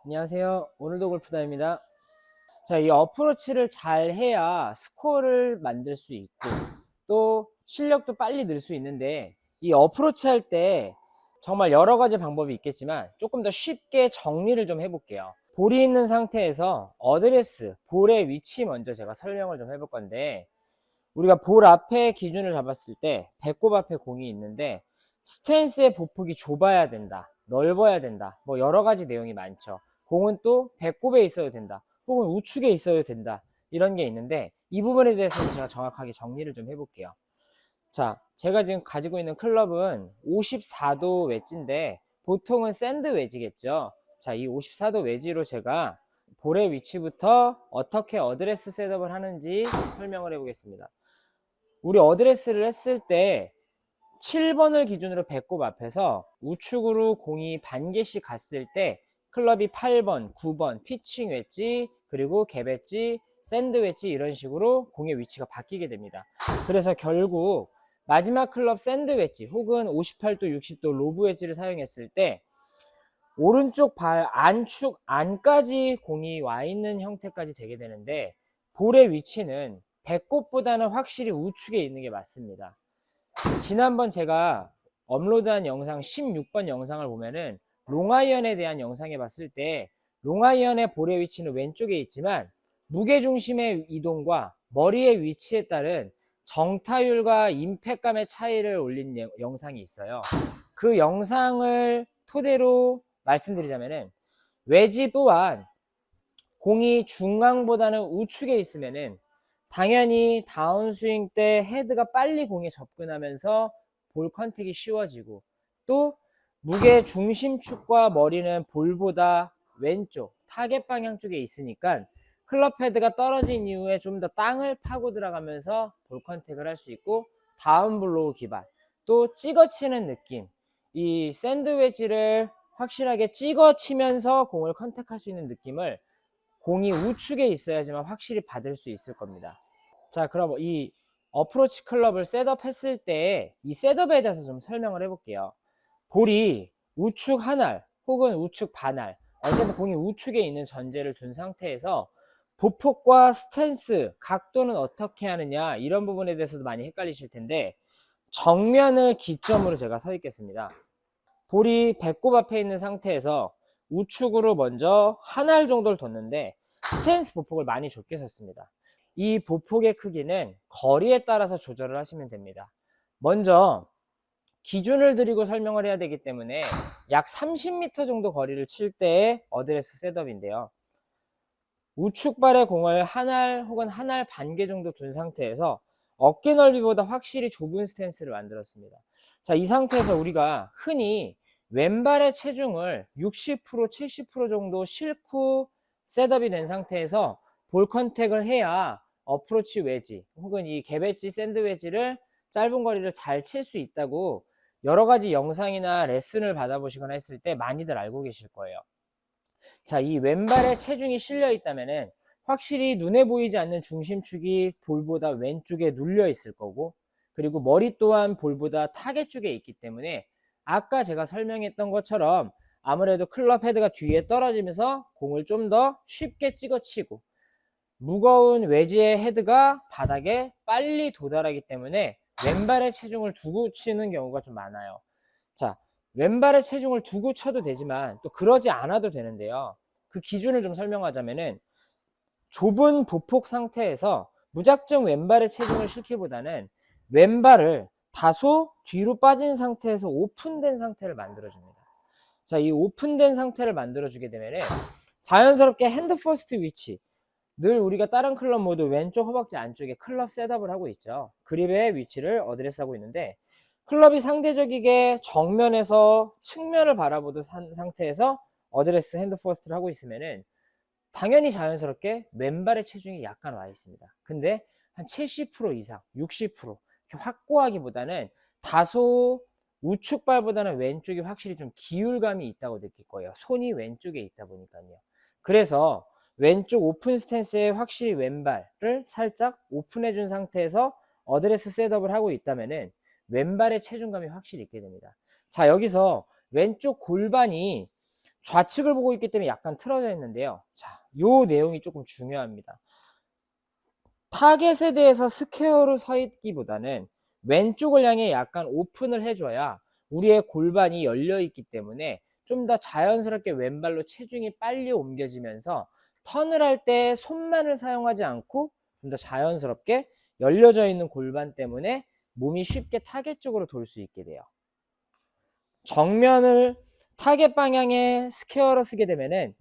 안녕하세요. 오늘도 골프다입니다. 자, 이 어프로치를 잘 해야 스코어를 만들 수 있고 또 실력도 빨리 늘 수 있는데, 이 어프로치 할 때 정말 여러 가지 방법이 있겠지만 조금 더 쉽게 정리를 좀 해볼게요. 볼이 있는 상태에서 어드레스, 볼의 위치 먼저 제가 설명을 좀 해볼 건데, 우리가 볼 앞에 기준을 잡았을 때 배꼽 앞에 공이 있는데 스탠스의 보폭이 좁아야 된다, 넓어야 된다, 뭐 여러 가지 내용이 많죠. 공은 또 배꼽에 있어야 된다, 혹은 우측에 있어야 된다, 이런 게 있는데 이 부분에 대해서 제가 정확하게 정리를 좀 해볼게요. 자, 제가 지금 가지고 있는 클럽은 54도 웨지인데 보통은 샌드 웨지겠죠. 자, 이 54도 웨지로 제가 볼의 위치부터 어떻게 어드레스 셋업을 하는지 설명을 해보겠습니다. 우리 어드레스를 했을 때 7번을 기준으로 배꼽 앞에서 우측으로 공이 반 개씩 갔을 때 클럽이 8번, 9번, 피칭 웨지, 그리고 갭 웨지, 샌드 웨지, 이런 식으로 공의 위치가 바뀌게 됩니다. 그래서 결국 마지막 클럽 샌드 웨지 혹은 58도, 60도 로브 웨지를 사용했을 때 오른쪽 발 안축 안까지 공이 와 있는 형태까지 되게 되는데, 볼의 위치는 배꼽보다는 확실히 우측에 있는 게 맞습니다. 지난번 제가 업로드한 영상 16번 영상을 보면은 롱아이언에 대한 영상에 봤을 때 롱아이언의 볼의 위치는 왼쪽에 있지만 무게중심의 이동과 머리의 위치에 따른 정타율과 임팩감의 차이를 올린 영상이 있어요. 그 영상을 토대로 말씀드리자면은 웨지 또한 공이 중앙보다는 우측에 있으면은 당연히 다운스윙 때 헤드가 빨리 공에 접근하면서 볼 컨택이 쉬워지고, 또 무게 중심축과 머리는 볼보다 왼쪽 타겟 방향 쪽에 있으니까 클럽 헤드가 떨어진 이후에 좀 더 땅을 파고 들어가면서 볼 컨택을 할 수 있고, 다운 블로우 기반, 또 찍어치는 느낌, 이 샌드 웨지를 확실하게 찍어치면서 공을 컨택할 수 있는 느낌을 공이 우측에 있어야지만 확실히 받을 수 있을 겁니다. 자, 그럼 이 어프로치 클럽을 셋업 했을 때 이 셋업에 대해서 좀 설명을 해볼게요. 볼이 우측 한알 혹은 우측 반알, 어쨌든 공이 우측에 있는 전제를 둔 상태에서 보폭과 스탠스, 각도는 어떻게 하느냐, 이런 부분에 대해서도 많이 헷갈리실 텐데, 정면을 기점으로 제가 서 있겠습니다. 볼이 배꼽 앞에 있는 상태에서 우측으로 먼저 한 알 정도를 뒀는데 스탠스 보폭을 많이 좁게 섰습니다. 이 보폭의 크기는 거리에 따라서 조절을 하시면 됩니다. 먼저 기준을 드리고 설명을 해야 되기 때문에 약 30m 정도 거리를 칠 때의 어드레스 셋업인데요. 우측발의 공을 한 알 혹은 한 알 반 개 정도 둔 상태에서 어깨 넓이보다 확실히 좁은 스탠스를 만들었습니다. 자, 이 상태에서 우리가 흔히 왼발의 체중을 60%, 70% 정도 싣고 셋업이 된 상태에서 볼 컨택을 해야 어프로치 웨지 혹은 이 갭 웨지, 샌드 웨지를 짧은 거리를 잘 칠 수 있다고 여러 가지 영상이나 레슨을 받아보시거나 했을 때 많이들 알고 계실 거예요. 자, 이 왼발에 체중이 실려 있다면은 확실히 눈에 보이지 않는 중심축이 볼보다 왼쪽에 눌려 있을 거고, 그리고 머리 또한 볼보다 타겟 쪽에 있기 때문에 아까 제가 설명했던 것처럼 아무래도 클럽 헤드가 뒤에 떨어지면서 공을 좀 더 쉽게 찍어치고, 무거운 웨지의 헤드가 바닥에 빨리 도달하기 때문에 왼발에 체중을 두고 치는 경우가 좀 많아요. 자, 왼발에 체중을 두고 쳐도 되지만 또 그러지 않아도 되는데요. 그 기준을 좀 설명하자면은, 좁은 보폭 상태에서 무작정 왼발에 체중을 실기보다는 왼발을 다소 뒤로 빠진 상태에서 오픈된 상태를 만들어줍니다. 자, 이 오픈된 상태를 만들어주게 되면은 자연스럽게 핸드 퍼스트 위치, 늘 우리가 다른 클럽 모두 왼쪽 허벅지 안쪽에 클럽 셋업을 하고 있죠. 그립의 위치를 어드레스 하고 있는데, 클럽이 상대적이게 정면에서 측면을 바라보던 상태에서 어드레스 핸드 퍼스트를 하고 있으면은 당연히 자연스럽게 왼발의 체중이 약간 와 있습니다. 근데 한 70% 이상, 60% 이렇게 확고하기보다는 다소 우측발보다는 왼쪽이 확실히 좀 기울감이 있다고 느낄 거예요. 손이 왼쪽에 있다 보니까요. 그래서 왼쪽 오픈 스탠스에 확실히 왼발을 살짝 오픈해 준 상태에서 어드레스 셋업을 하고 있다면은 왼발의 체중감이 확실히 있게 됩니다. 자, 여기서 왼쪽 골반이 좌측을 보고 있기 때문에 약간 틀어져 있는데요. 자, 요 내용이 조금 중요합니다. 타겟에 대해서 스퀘어로 서 있기보다는 왼쪽을 향해 약간 오픈을 해줘야 우리의 골반이 열려 있기 때문에 좀 더 자연스럽게 왼발로 체중이 빨리 옮겨지면서 턴을 할 때 손만을 사용하지 않고 좀 더 자연스럽게 열려져 있는 골반 때문에 몸이 쉽게 타겟 쪽으로 돌 수 있게 돼요. 정면을 타겟 방향에 스퀘어로 쓰게 되면은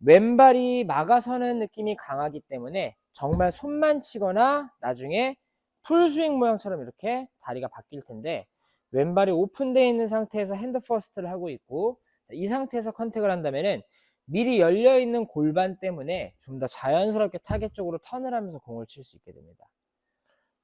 왼발이 막아서는 느낌이 강하기 때문에 정말 손만 치거나 나중에 풀스윙 모양처럼 이렇게 다리가 바뀔 텐데, 왼발이 오픈되어 있는 상태에서 핸드 퍼스트를 하고 있고 이 상태에서 컨택을 한다면은 미리 열려있는 골반 때문에 좀 더 자연스럽게 타겟 쪽으로 턴을 하면서 공을 칠 수 있게 됩니다.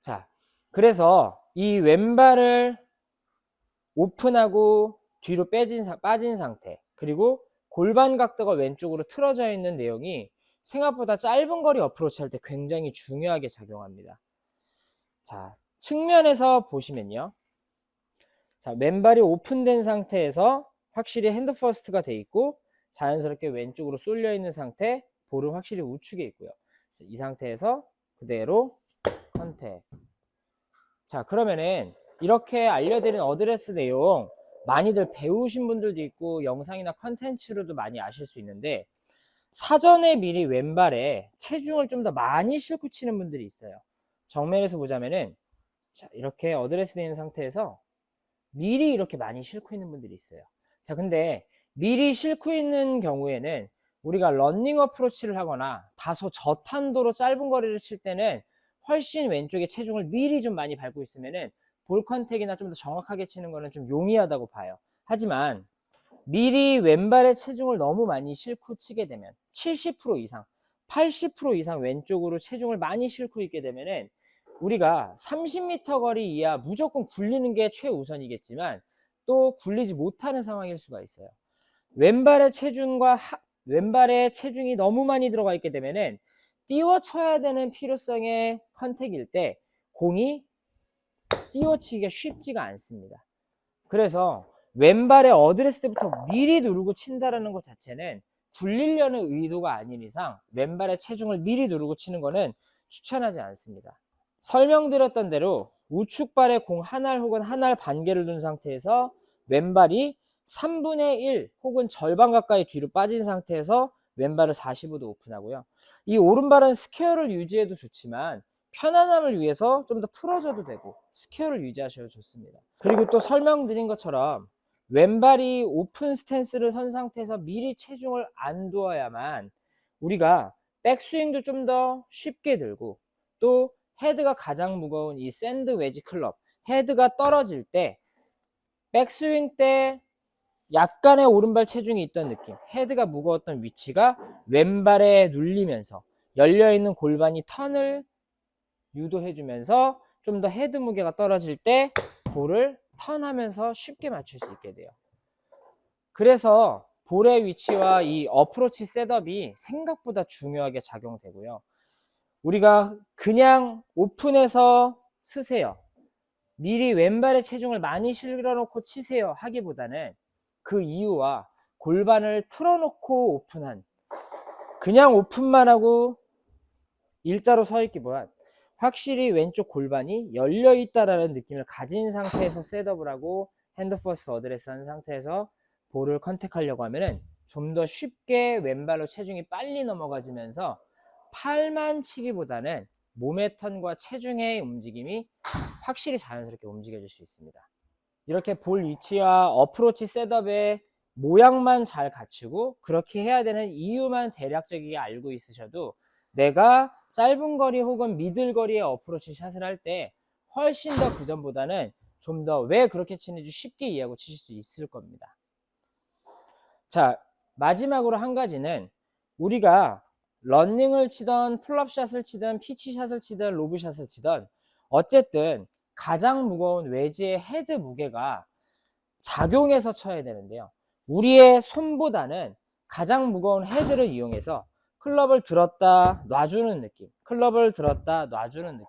자, 그래서 이 왼발을 오픈하고 뒤로 빠진 상태, 그리고 골반 각도가 왼쪽으로 틀어져 있는 내용이 생각보다 짧은 거리 어프로치 할 때 굉장히 중요하게 작용합니다. 자, 측면에서 보시면요. 자, 왼발이 오픈된 상태에서 확실히 핸드 퍼스트가 돼 있고 자연스럽게 왼쪽으로 쏠려 있는 상태, 볼은 확실히 우측에 있고요. 이 상태에서 그대로 컨택. 자, 그러면은 이렇게 알려드린 어드레스 내용 많이들 배우신 분들도 있고 영상이나 컨텐츠로도 많이 아실 수 있는데, 사전에 미리 왼발에 체중을 좀 더 많이 싣고 치는 분들이 있어요. 정면에서 보자면은 자, 이렇게 어드레스 되어 있는 상태에서 미리 이렇게 많이 싣고 있는 분들이 있어요. 자, 근데 미리 싣고 있는 경우에는 우리가 러닝 어프로치를 하거나 다소 저탄도로 짧은 거리를 칠 때는 훨씬 왼쪽에 체중을 미리 좀 많이 밟고 있으면은 볼 컨택이나 좀 더 정확하게 치는 거는 좀 용이하다고 봐요. 하지만 미리 왼발에 체중을 너무 많이 싣고 치게 되면 70% 이상, 80% 이상 왼쪽으로 체중을 많이 싣고 있게 되면은 우리가 30m 거리 이하 무조건 굴리는 게 최우선이겠지만 또 굴리지 못하는 상황일 수가 있어요. 왼발의 체중이 너무 많이 들어가 있게 되면은 띄워 쳐야 되는 필요성의 컨택일 때 공이 띄워치기가 쉽지가 않습니다. 그래서 왼발에 어드레스 때부터 미리 누르고 친다라는 것 자체는 굴리려는 의도가 아닌 이상 왼발의 체중을 미리 누르고 치는 것은 추천하지 않습니다. 설명드렸던 대로 우측발에 공 한 알 혹은 한 알 반 개를 둔 상태에서 왼발이 3분의 1 혹은 절반 가까이 뒤로 빠진 상태에서 왼발을 45도 오픈하고요. 이 오른발은 스퀘어를 유지해도 좋지만 편안함을 위해서 좀 더 틀어져도 되고 스퀘어를 유지하셔도 좋습니다. 그리고 또 설명드린 것처럼 왼발이 오픈 스탠스를 선 상태에서 미리 체중을 안 두어야만 우리가 백스윙도 좀 더 쉽게 들고, 또 헤드가 가장 무거운 이 샌드 웨지 클럽, 헤드가 떨어질 때 백스윙 때 약간의 오른발 체중이 있던 느낌, 헤드가 무거웠던 위치가 왼발에 눌리면서 열려있는 골반이 턴을 유도해주면서 좀 더 헤드 무게가 떨어질 때 볼을 턴하면서 쉽게 맞출 수 있게 돼요. 그래서 볼의 위치와 이 어프로치 셋업이 생각보다 중요하게 작용되고요. 우리가 그냥 오픈해서 쓰세요, 미리 왼발의 체중을 많이 실어놓고 치세요 하기보다는 그 이유와 골반을 틀어놓고 오픈한, 그냥 오픈만 하고 일자로 서 있기보단 확실히 왼쪽 골반이 열려 있다라는 느낌을 가진 상태에서 셋업을 하고 핸드 퍼스트 어드레스 한 상태에서 볼을 컨택하려고 하면은 좀 더 쉽게 왼발로 체중이 빨리 넘어가지면서 팔만 치기보다는 몸의 턴과 체중의 움직임이 확실히 자연스럽게 움직여질 수 있습니다. 이렇게 볼 위치와 어프로치 셋업의 모양만 잘 갖추고 그렇게 해야 되는 이유만 대략적이게 알고 있으셔도 내가 짧은 거리 혹은 미들 거리의 어프로치 샷을 할 때 훨씬 더 그전보다는 좀 더 왜 그렇게 치는지 쉽게 이해하고 치실 수 있을 겁니다. 자, 마지막으로 한 가지는 우리가 러닝을 치던 풀업샷을 치던 피치샷을 치던 로브샷을 치던 어쨌든 가장 무거운 웨지의 헤드 무게가 작용해서 쳐야 되는데요. 우리의 손보다는 가장 무거운 헤드를 이용해서 클럽을 들었다 놔주는 느낌, 클럽을 들었다 놔주는 느낌,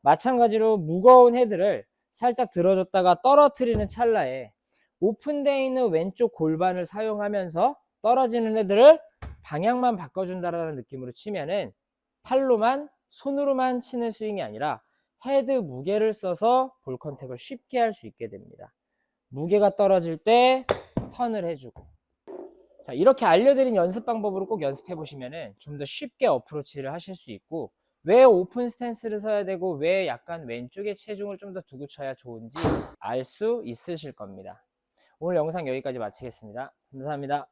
마찬가지로 무거운 헤드를 살짝 들어줬다가 떨어뜨리는 찰나에 오픈되어 있는 왼쪽 골반을 사용하면서 떨어지는 애들을 방향만 바꿔준다라는 느낌으로 치면은 팔로만, 손으로만 치는 스윙이 아니라 헤드 무게를 써서 볼 컨택을 쉽게 할 수 있게 됩니다. 무게가 떨어질 때 턴을 해주고. 자, 이렇게 알려드린 연습 방법으로 꼭 연습해 보시면은 좀 더 쉽게 어프로치를 하실 수 있고, 왜 오픈 스탠스를 서야 되고 왜 약간 왼쪽에 체중을 좀 더 두고 쳐야 좋은지 알 수 있으실 겁니다. 오늘 영상 여기까지 마치겠습니다. 감사합니다.